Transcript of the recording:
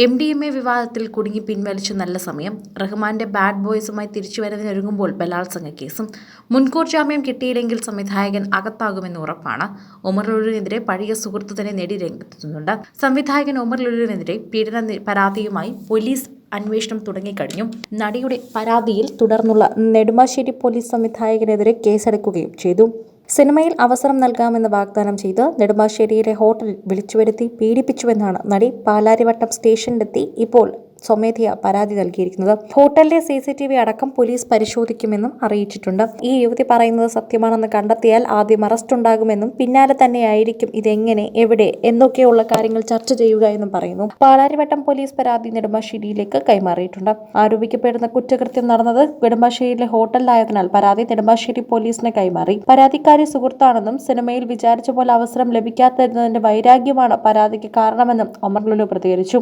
MDMA വിവാദത്തിൽ കുടുങ്ങി പിൻവലിച്ചു നല്ല സമയം. റഹ്മാന്റെ ബാഡ് ബോയ്സുമായി തിരിച്ചുവരവിനൊരുങ്ങുമ്പോൾ ബലാത്സംഗ കേസും. മുൻകൂർ ജാമ്യം കിട്ടിയില്ലെങ്കിൽ സംവിധായകൻ അകത്താകുമെന്ന് ഉറപ്പാണ്. ഒമർ ലുലുവിനെതിരെ പഴയ സുഹൃത്തു തന്നെ നേടി രംഗത്തെത്തുന്നുണ്ട്. സംവിധായകൻ ഒമർ ലുലുവിനെതിരെ പീഡന പരാതിയുമായി പോലീസ് അന്വേഷണം തുടങ്ങിക്കഴിഞ്ഞു. നടിയുടെ പരാതിയിൽ തുടർന്നുള്ള നെടുമ്പാശ്ശേരി പോലീസ് സംവിധായകനെതിരെ കേസെടുക്കുകയും ചെയ്തു. സിനിമയിൽ അവസരം നൽകാമെന്ന് വാഗ്ദാനം ചെയ്ത് നെടുമ്പാശ്ശേരിയിലെ ഹോട്ടലിൽ വിളിച്ചുവരുത്തി പീഡിപ്പിച്ചുവെന്നാണ് നടി പാലാരിവട്ടം സ്റ്റേഷനിലെത്തി ഇപ്പോൾ സ്വമേധയാ പരാതി നൽകിയിരിക്കുന്നത്. ഹോട്ടലിലെ CCTV അടക്കം പോലീസ് പരിശോധിക്കുമെന്നും അറിയിച്ചിട്ടുണ്ട്. ഈ യുവതി പറയുന്നത് സത്യമാണെന്ന് കണ്ടെത്തിയാൽ ആദ്യം അറസ്റ്റ് ഉണ്ടാകുമെന്നും പിന്നാലെ തന്നെയായിരിക്കും ഇതെങ്ങനെ, എവിടെ എന്നൊക്കെയുള്ള കാര്യങ്ങൾ ചർച്ച ചെയ്യുക എന്നും പറയുന്നു. പാലാരിവട്ടം പോലീസ് പരാതി നെടുമ്പാശ്ശേരിയിലേക്ക് കൈമാറിയിട്ടുണ്ട്. ആരോപിക്കപ്പെടുന്ന കുറ്റകൃത്യം നടന്നത് നെടുമ്പാശ്ശേരിയിലെ ഹോട്ടലിലായതിനാൽ പരാതി നെടുമ്പാശ്ശേരി പോലീസിന് കൈമാറി. പരാതിക്കാരി സുഹൃത്താണെന്നും സിനിമയിൽ വിചാരിച്ച പോലെ അവസരം ലഭിക്കാത്തതിന്റെ വൈരാഗ്യമാണ് പരാതിക്ക് കാരണമെന്നും ഒമർ ലുലു പ്രതികരിച്ചു.